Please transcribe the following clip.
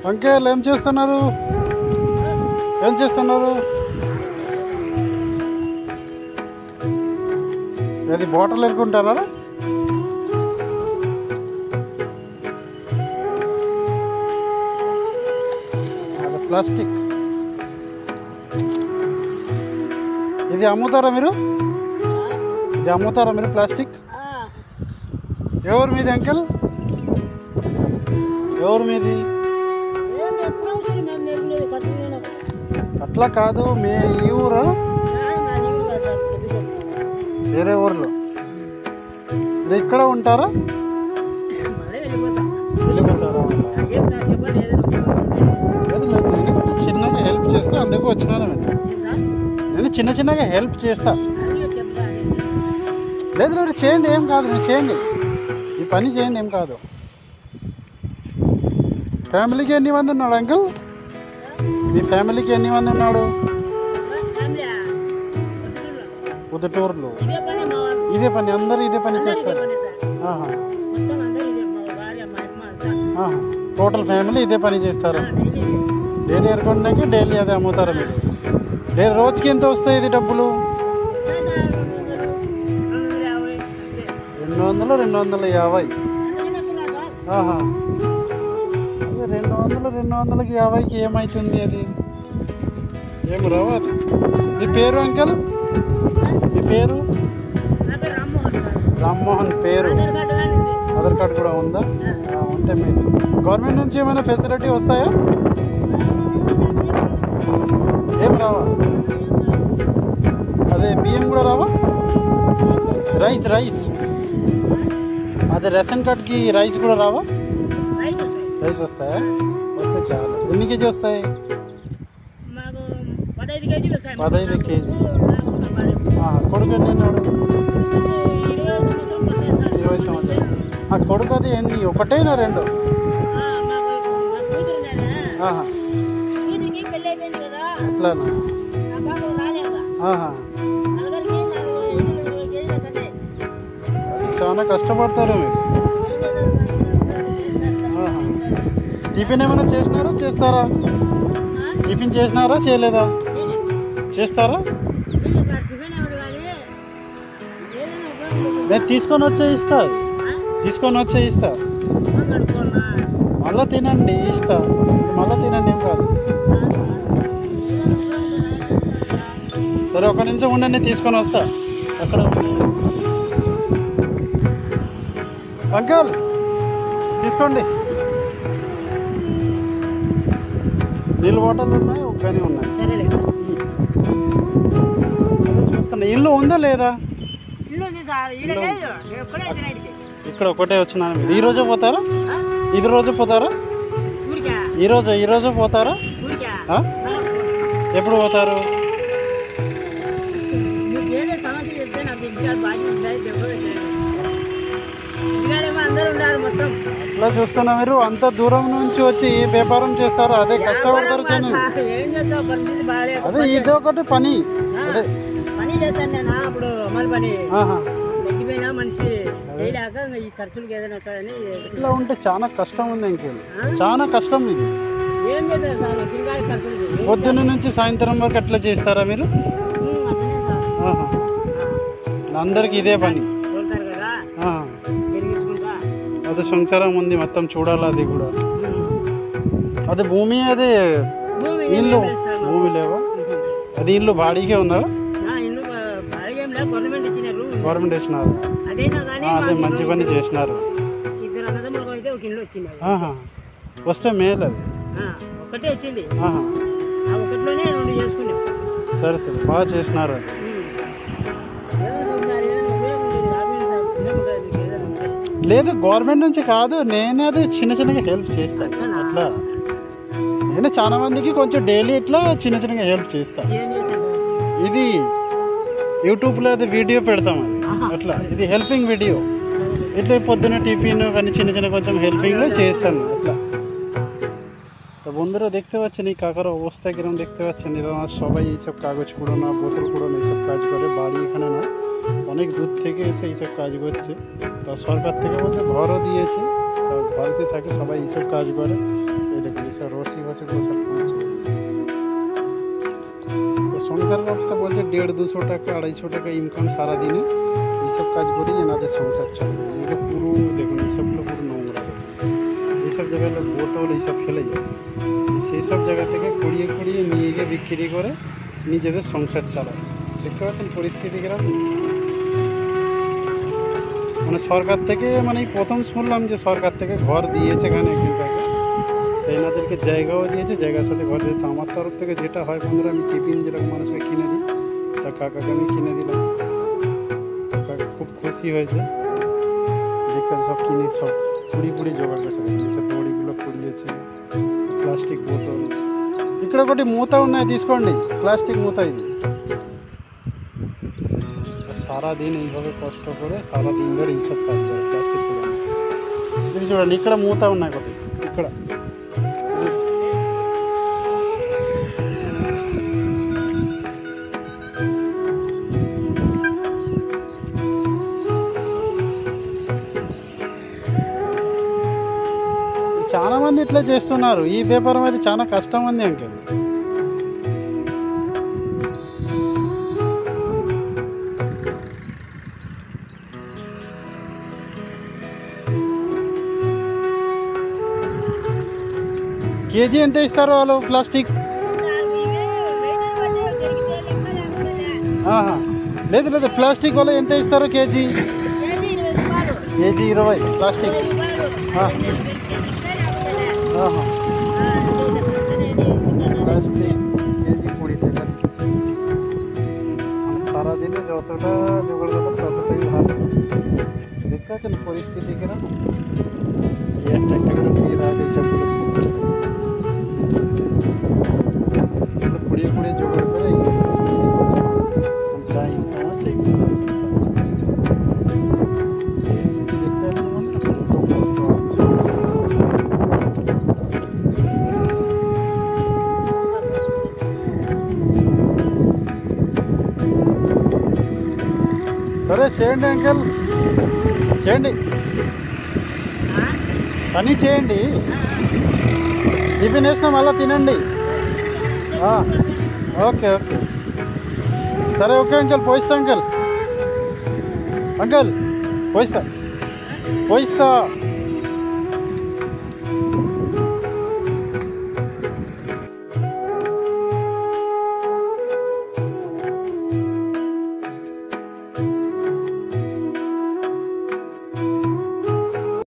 అంకేల్ ఏం చేస్తున్నారు? ఏం చేస్తున్నారు? అది బాటిల్ ఎరుకుంటారా? అది ప్లాస్టిక్. ఇది అమ్ముతారా మీరు? ఇది అమ్ముతారా మీరు ప్లాస్టిక్? ఎవరు మీది అంకల్? ఎవరు మీది? అట్లా కాదు, మీ ఈ ఊరు వేరే ఊర్లో మీరు ఇక్కడ ఉంటారా? వెళ్ళిపోతారా? లేదు లేదు, నేను కొంచెం చిన్నగా హెల్ప్ చేస్తా, అందుకు వచ్చినాను. నేను చిన్న చిన్నగా హెల్ప్ చేస్తా. లేదు లేదు, చేయండి, ఏం కాదు, మీరు చేయండి, ఈ పని చేయండి, ఏం కాదు. ఫ్యామిలీకి ఎన్ని మంది ఉన్నాడు అంకుల్? మీ ఫ్యామిలీకి ఎన్ని మంది ఉన్నాడు? పొద్దుటూరులో ఇదే పని, అందరూ ఇదే పని చేస్తారు. టోటల్ ఫ్యామిలీ ఇదే పని చేస్తారు. డైలీ ఎరుకోవడానికి డైలీ అదే అమ్ముతారు మీరు? డైలీ రోజుకి ఎంత వస్తాయి ఇది డబ్బులు? 200, 250. 250కి ఏమవుతుంది? అది ఏం రావాలి. మీ పేరు అంకల్? మీ పేరు? రామ్మోహన్. పేరు ఆధార్ కార్డు కూడా ఉందా? ఉంటే మీరు గవర్నమెంట్ నుంచి ఏమైనా ఫెసిలిటీ వస్తాయా? ఏం రావా? అదే బియ్యం కూడా రావా? రైస్ అదే రేషన్ కార్డ్కి రైస్ కూడా రావా? రైస్ వస్తాయా? వస్తే చాలు. ఎన్ని కేజీ వస్తాయి? 15 కేజీ. కొడుకు ఎన్ని ఉన్నాడు? 20 సంవత్సరాలు. ఆ కొడుకు అది ఎన్ని? ఒకటేనా రెండు? అట్లానా? చాలా కష్టపడతారు మీరు. టిఫిన్ ఏమైనా చేస్తారా? టిఫిన్ చేసినారా చేయలేదా? చేస్తారా? నేను తీసుకొని వచ్చే ఇస్తా. మళ్ళీ తినండి, ఇస్తా. మళ్ళీ తినండి, ఏం కాదు. సరే, ఒక నిమిషం ఉండండి, తీసుకొని వస్తా. అక్కడ అంకల్ తీసుకోండి. నీళ్ళు బాటలు ఉన్నాయి, ఒక్కని ఉన్నాయి. చూస్తున్నా. ఇల్లు ఉందా లేదా? ఇక్కడ ఒకటే వచ్చినాను. మీరు ఈ రోజే పోతారా? ఇది రోజు పోతారా? ఈ రోజు పోతారా? ఎప్పుడు పోతారు? అట్లా చూస్తున్నా. మీరు అంత దూరం నుంచి వచ్చి వ్యాపారం చేస్తారు, అదే కష్టపడతారు. అదే ఇది ఒకటి పని. అదే ఇట్లా ఉంటే చాలా కష్టం ఉంది ఇంకేం, చాలా కష్టం ఇది. పొద్దున్న నుంచి సాయంత్రం వరకు అట్లా చేస్తారా మీరు? అందరికి ఇదే పని. అదే సంసారం ఉంది, మొత్తం చూడాలి. అది కూడా అది భూమి, అదే ఇల్లు. భూమి లేవా? అది ఇల్లు బాడీకే ఉందా? గవర్నమెంట్ ఇచ్చినారు. అదే మంచి పని చేసినారు. వస్తే మేలు. అది ఒకటే వచ్చింది. సరే బాగా చేసినారు. లేదు గవర్నమెంట్ నుంచి కాదు, నేనే అది చిన్న చిన్నగా హెల్ప్ చేస్తాను అట్లా. నేను చాలా మందికి కొంచెం డైలీ ఇట్లా చిన్న చిన్నగా హెల్ప్ చేస్తాను. ఇది యూట్యూబ్లో అది వీడియో పెడతాం అది అట్లా. ఇది హెల్పింగ్ వీడియో. ఇట్లా పొద్దున్న টিఫిన్ కానీ చిన్న చిన్న కొంచెం হেল্পিংও చేస్తాను আটলা। তো বন্ধুরা দেখতে পাচ্ছেন এই কাকার অবস্থা কিরকম দেখতে পাচ্ছেন। এরা সবাই এইসব কাগজ কুড়োনো বোতল কুড়োনো এইসব কাজ করে, বাড়ি এখানে না অনেক দূর থেকে এসে এইসব কাজ করছে। তা সরকার থেকে বলছে ঘরও দিয়েছে, তা ঘরেতে থাকে সবাই এইসব কাজ করে। এই দেখুন এইসব রসি ফসিগুলো সব করছে। তো সংসার ব্যবস্থা বলছে 150-200 টাকা 250 টাকা ইনকাম সারাদিনে। এইসব কাজ করেই এনাদের সংসার চলে। এগুলো পুরো দেখুন এইসবগুলো পুরো নোংরা, এইসব জায়গায় বোতল এইসব ফেলে যায়, সেই সব জায়গা থেকে কুড়িয়ে কুড়িয়ে নিয়ে গিয়ে বিক্রি করে নিজেদের সংসার চালায়। দেখতে পাচ্ছেন পরিস্থিতি কিরকম। মানে সরকার থেকে মানে প্রথম শুনলাম যে সরকার থেকে ঘর দিয়েছে এখানে একদিন তাকে, তো এনাদেরকে জায়গাও দিয়েছে, জায়গার সাথে ঘর দিয়েছে। আমার তরফ থেকে যেটা হয় বন্ধুরা, আমি টিফিন যেরকম মানুষকে কিনে দিই, তা কাকাকে আমি কিনে দিলাম। কাকা খুব খুশি হয়েছে, দেখতে সব কিনে সব পুড়ি জোগাড় করেছে। সব দড়িগুলো পুড়িয়েছে, ప్లాస్టిక్ బోతలు ఇక్కడ ఒకటి మూత ఉన్నాయి తీసుకోండి, ప్లాస్టిక్ మూత ఇది। সারাদিন এইভাবে কষ্ট করে সারাদিন ধরে এইসব কাজ করে প্লাস্টিক পুরো। ఇది చూడండి ఇక్కడ మూత ఉన్నాయి ఒకటి ఇక్కడ। చాలా మంది ఇట్లా చేస్తున్నారు। ఈ వ్యాపారం అయితే చాలా కష్టం ఉంది అంకెల్। కేజీ ఎంత ఇస్తారు వాళ్ళు ప్లాస్టిక్? లేదు లేదు ప్లాస్టిక్ వాళ్ళు ఎంత ఇస్తారు కేజీ? KG 20 plastic. কেজি 20 টাকা। সারাদিনে যতটা জোগাড় করতে ততটাই ভালো। দেখতে পাচ্ছেন পরিস্থিতি কিরকম। একটা একটা করে বিয়ের আগে সবগুলো পুড়িয়ে পুড়িয়ে জোগাড় করে যা ইনকাম আছে দেখতে సరే చేయండి అంకల్, చేయండి పని చేయండి। టిఫిన్ వేసినా మళ్ళీ తినండి। ఓకే ఓకే సరే ఓకే అంకల్, పోయిస్తా అంకల్, అంకల్ పోయిస్తా పోయిస్తా।